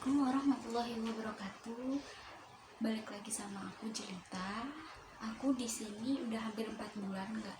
Assalamualaikum warahmatullahi wabarakatuh. Balik lagi sama aku Jelita. Aku di sini udah hampir 4 bulan nggak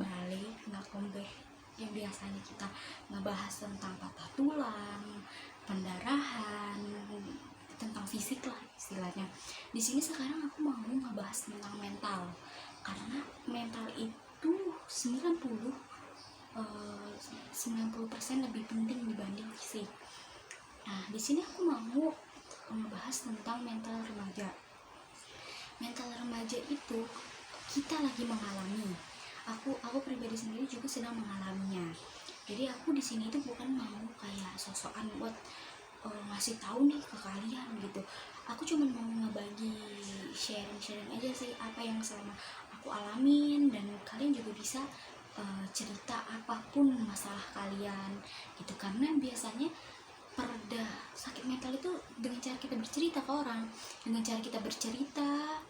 balik, nggak comeback. Yang biasanya kita ngebahas tentang patah tulang, pendarahan, tentang fisik lah istilahnya. Di sini sekarang aku mau ngebahas tentang mental. Karena mental itu 90% lebih penting dibanding fisik. Nah, di sini aku mau membahas tentang mental remaja. Mental remaja itu kita lagi mengalami. Aku pribadi sendiri juga sedang mengalaminya. Jadi aku di sini itu bukan mau kayak sosokan buat ngasih tahu nih ke kalian gitu. Aku cuma mau ngebagi sharing aja sih apa yang selama aku alamin, dan kalian juga bisa cerita apapun masalah kalian gitu. Karena biasanya pereda sakit mental itu dengan cara kita bercerita ke orang. Dengan cara kita bercerita,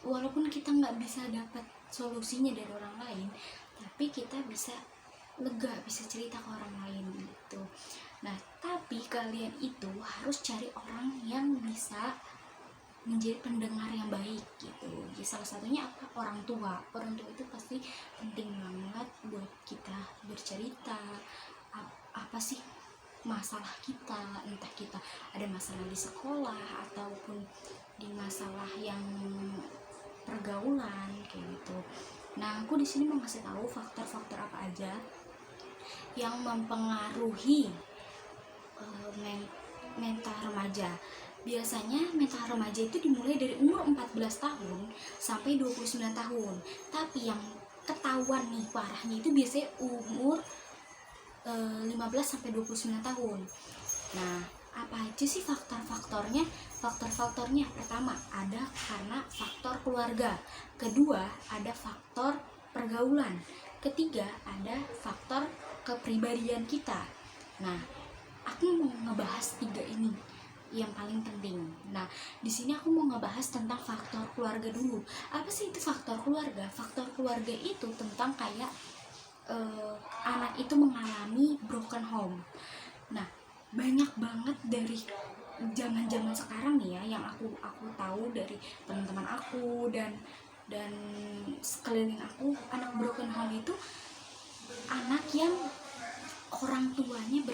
walaupun kita nggak bisa dapat solusinya dari orang lain, tapi kita bisa lega, bisa cerita ke orang lain gitu. Nah, tapi kalian itu harus cari orang yang bisa menjadi pendengar yang baik gitu. Jadi salah satunya apa? Orang tua itu pasti penting banget buat kita bercerita apa sih masalah kita, entah kita ada masalah di sekolah ataupun di masalah yang pergaulan kayak gitu. Nah, aku di sini mau ngasih tahu faktor-faktor apa aja yang mempengaruhi mental remaja. Biasanya mental remaja itu dimulai dari umur 14 tahun sampai 29 tahun. Tapi yang ketahuan nih parahnya itu biasanya umur 15 sampai 29 tahun. Nah, apa aja sih faktor-faktornya? Faktor-faktornya pertama ada karena faktor keluarga, kedua ada faktor pergaulan, ketiga ada faktor kepribadian kita. Nah, aku mau ngebahas 3 ini yang paling penting. Nah, di sini aku mau ngebahas tentang faktor keluarga dulu. Apa sih itu faktor keluarga? Faktor keluarga itu tentang kayak anak itu mengalami broken home. Nah, banyak banget dari zaman sekarang nih ya, yang aku tahu dari teman-teman aku dan sekeliling aku, anak broken home itu anak yang orang tuanya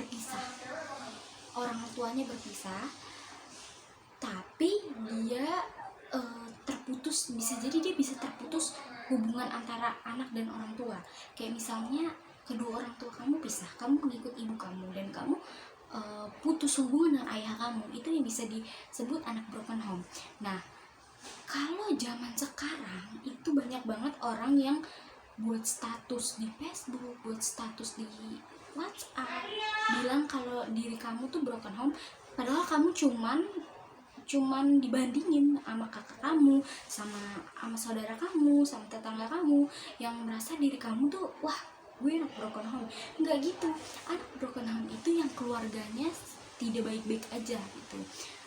berpisah, tapi dia terputus, bisa jadi dia bisa terputus hubungan antara anak dan orang tua. Kayak misalnya kedua orang tua kamu pisah, kamu mengikut ibu kamu, dan kamu putus hubungan dengan ayah kamu, itu yang bisa disebut anak broken home. Nah, kalau zaman sekarang itu banyak banget orang yang buat status di Facebook, buat status di WhatsApp, bilang kalau diri kamu tuh broken home, padahal kamu cuman dibandingin sama kakak kamu, sama saudara kamu, sama tetangga kamu, yang merasa diri kamu tuh wah, gue anak broken home. Enggak gitu. Anak broken home itu yang keluarganya tidak baik-baik aja gitu.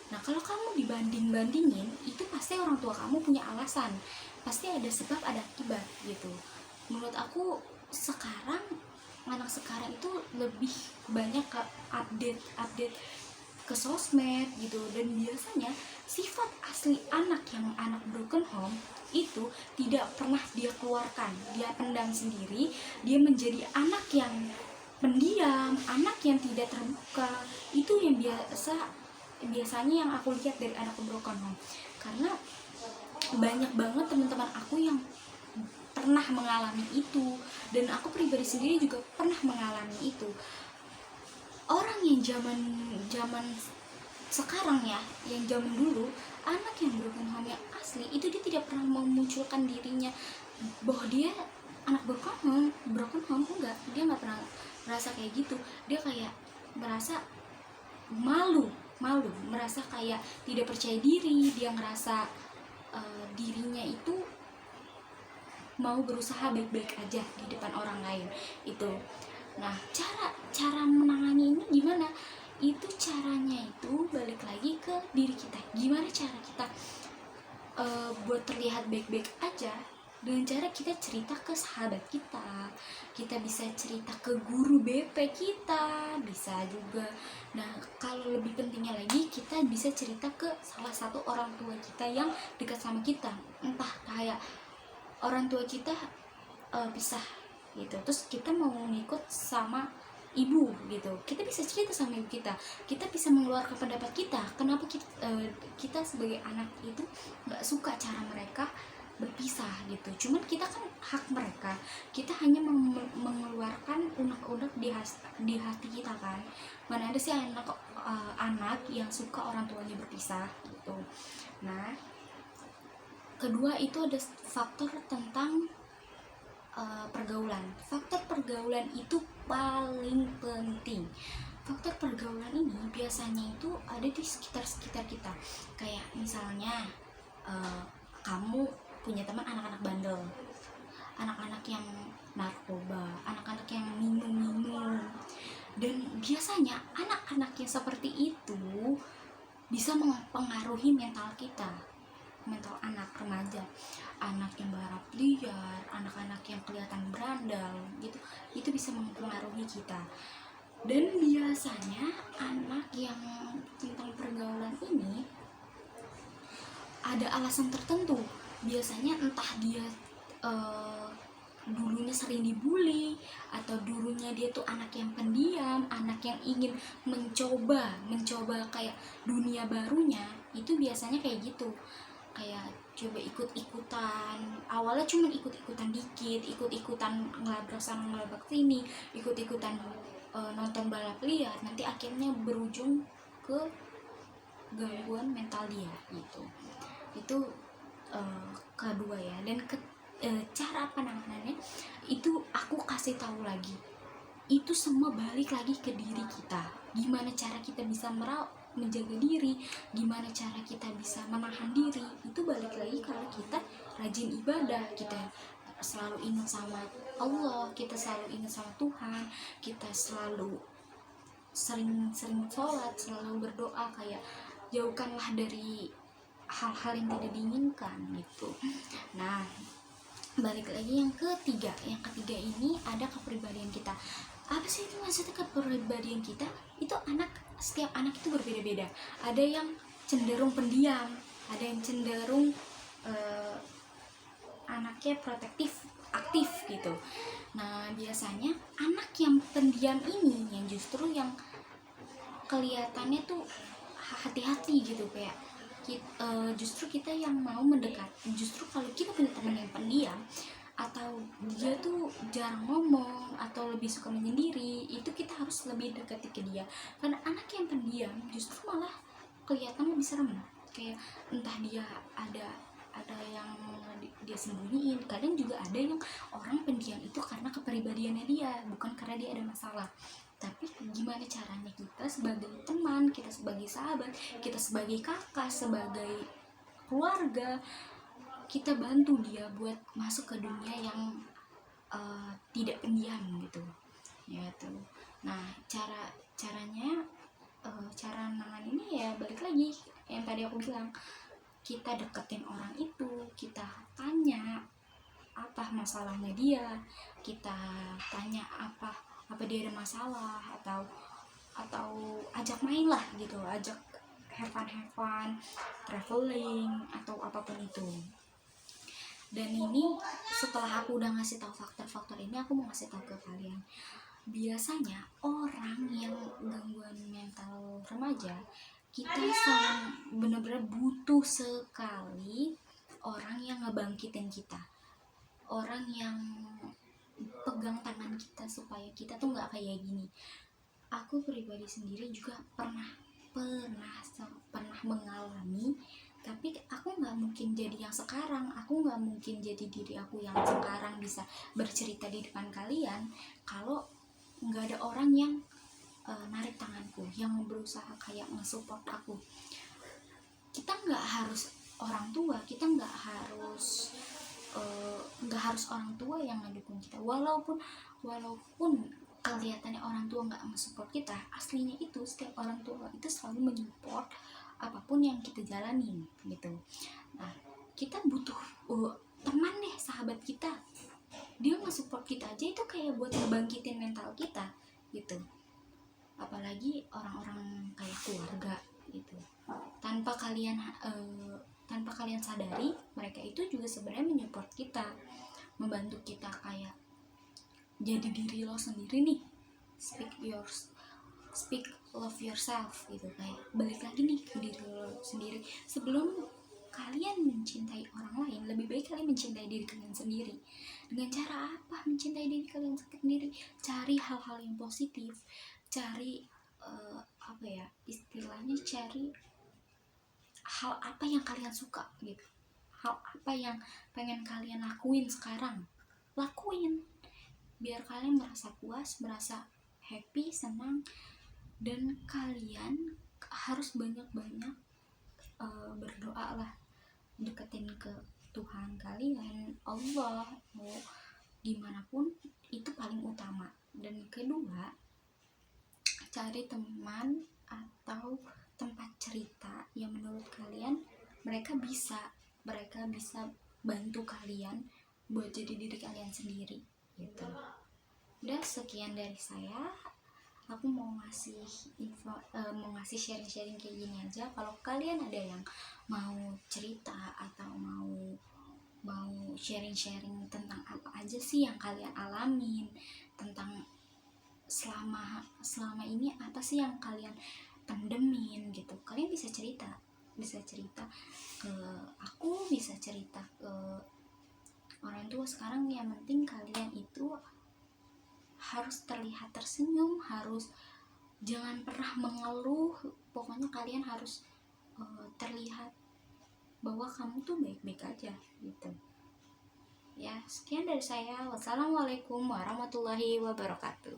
Nah, kalau kamu dibandingin, itu pasti orang tua kamu punya alasan, pasti ada sebab ada akibat gitu. Menurut aku sekarang anak sekarang itu lebih banyak ke update ke sosmed gitu, dan biasanya sifat asli anak broken home itu tidak pernah dia keluarkan, dia pendam sendiri, dia menjadi anak yang pendiam, anak yang tidak terbuka. Itu yang biasanya yang aku lihat dari anak broken home. Karena banyak banget teman-teman aku yang pernah mengalami itu, dan aku pribadi sendiri juga pernah mengalami itu. Orang yang zaman sekarang ya, yang zaman dulu, anak yang broken home yang asli itu dia tidak pernah memunculkan dirinya bahwa dia anak broken home, enggak, dia nggak pernah merasa kayak gitu. Dia kayak merasa malu, merasa kayak tidak percaya diri, dia ngerasa dirinya itu mau berusaha baik-baik aja di depan orang lain itu. Nah, cara menangani ini gimana? Itu caranya itu balik lagi ke diri kita. Gimana cara kita buat terlihat baik-baik aja? dengan cara kita cerita ke sahabat kita bisa cerita ke guru BP kita, bisa juga. Nah, kalau lebih pentingnya lagi, kita bisa cerita ke salah satu orang tua kita yang dekat sama kita. Entah kayak orang tua kita pisah gitu, terus kita mau ngikut sama ibu gitu, kita bisa cerita sama ibu kita bisa mengeluarkan pendapat kita, kenapa kita sebagai anak itu nggak suka cara mereka berpisah gitu. Cuman kita kan hak mereka, kita hanya mengeluarkan unek-unek di hati kita kan. Mana ada sih anak yang suka orang tuanya berpisah gitu. Nah, kedua itu ada faktor tentang pergaulan. Faktor pergaulan itu paling penting. Faktor pergaulan ini biasanya itu ada di sekitar kita. Kayak misalnya kamu punya teman anak-anak bandel, anak-anak yang narkoba, anak-anak yang minum-minum. Dan biasanya anak-anak yang seperti itu bisa mempengaruhi mental kita, mental anak remaja, anak yang balap liar, anak-anak yang kelihatan berandal gitu, itu bisa mempengaruhi kita. Dan biasanya anak yang tentang pergaulan ini ada alasan tertentu. Biasanya entah dia dulunya sering dibully, atau dulunya dia tuh anak yang pendiam, anak yang ingin mencoba kayak dunia barunya. Itu biasanya kayak gitu, kayak coba ikut-ikutan, awalnya cuma ikut-ikutan dikit, ikut-ikutan ngelabrak sana ngelabrak sini, ikut-ikutan nonton balap liar, nanti akhirnya berujung ke gangguan mental dia gitu. Itu kedua ya. Dan cara penanganannya itu aku kasih tahu lagi, itu semua balik lagi ke diri kita. Gimana cara kita bisa menjaga diri, gimana cara kita bisa menahan diri, itu balik lagi kalau kita rajin ibadah, kita selalu ingat sama Allah, kita selalu ingat sama Tuhan, kita selalu sering sholat, selalu berdoa, kayak jauhkanlah dari hal-hal yang tidak diinginkan gitu. Nah, balik lagi yang ketiga ini ada kepribadian kita. Apa sih itu maksudnya kepribadian kita? Itu setiap anak itu berbeda-beda. Ada yang cenderung pendiam, ada yang cenderung anaknya protektif, aktif gitu. Nah, biasanya anak yang pendiam ini yang justru yang kelihatannya tuh hati-hati gitu, kayak justru kita yang mau mendekat. Justru kalau kita punya teman yang pendiam, atau dia tuh jarang ngomong atau lebih suka menyendiri, itu kita harus lebih dekati ke dia. Karena anak yang pendiam justru malah kelihatan lebih serem, kayak entah dia ada yang dia sembunyiin. Kadang juga ada yang orang pendiam itu karena kepribadiannya dia, bukan karena dia ada masalah. Tapi gimana caranya kita sebagai teman, kita sebagai sahabat, kita sebagai kakak, sebagai keluarga, kita bantu dia buat masuk ke dunia yang tidak pendiam gitu ya tuh. Nah, caranya cara nangan ini ya balik lagi yang tadi aku bilang, kita deketin orang itu, kita tanya apa masalahnya dia, kita tanya apa dia ada masalah, atau ajak main lah gitu, ajak have fun, traveling, atau apapun itu. Dan ini setelah aku udah ngasih tahu faktor-faktor ini, aku mau ngasih tahu ke kalian, biasanya orang yang gangguan mental remaja, kita benar-benar butuh sekali orang yang ngebangkitin kita, orang yang pegang tangan kita supaya kita tuh nggak kayak gini. Aku pribadi sendiri juga pernah mengalami, tapi aku nggak mungkin jadi yang sekarang, aku nggak mungkin jadi diri aku yang sekarang bisa bercerita di depan kalian kalau nggak ada orang yang narik tanganku, yang berusaha kayak nge-support aku. Kita nggak harus orang tua, kita nggak harus orang tua yang mendukung kita, walaupun kelihatannya orang tua nggak mensupport kita, aslinya itu setiap orang tua itu selalu menyupport apapun yang kita jalanin gitu. Nah, kita butuh teman deh, sahabat kita, dia nge-support kita aja itu kayak buat ngebangkitin mental kita gitu, apalagi orang-orang kayak keluarga gitu. tanpa kalian tanpa kalian sadari, mereka itu juga sebenarnya menyupport kita, membantu kita kayak jadi diri lo sendiri nih, speak love yourself gitu, kayak balik lagi nih ke diri lo sendiri. Sebelum kalian mencintai orang lain, lebih baik kalian mencintai diri kalian sendiri. Dengan cara apa mencintai diri kalian sendiri? Cari hal-hal yang positif, cari apa ya istilahnya, cari hal apa yang kalian suka gitu, hal apa yang pengen kalian lakuin sekarang, lakuin biar kalian merasa puas, merasa happy, senang. Dan kalian harus banyak-banyak berdoa lah, deketin ke Tuhan kalian, Allah, mau gimana pun itu paling utama. Dan kedua, cari teman atau tempat cerita yang menurut kalian mereka bisa bantu kalian buat jadi diri kalian sendiri gitu. Udah, sekian dari saya. Aku mau ngasih mau ngasih sharing-sharing kayak gini aja. Kalau kalian ada yang mau cerita atau mau sharing-sharing tentang apa aja sih yang kalian alamin, tentang selama ini apa sih yang kalian pendemin gitu, kalian bisa cerita ke aku, bisa cerita ke orang tua. Sekarang yang penting kalian itu harus terlihat tersenyum, harus jangan pernah mengeluh, pokoknya kalian harus terlihat bahwa kamu tuh baik-baik aja gitu ya. Sekian dari saya, wassalamualaikum warahmatullahi wabarakatuh.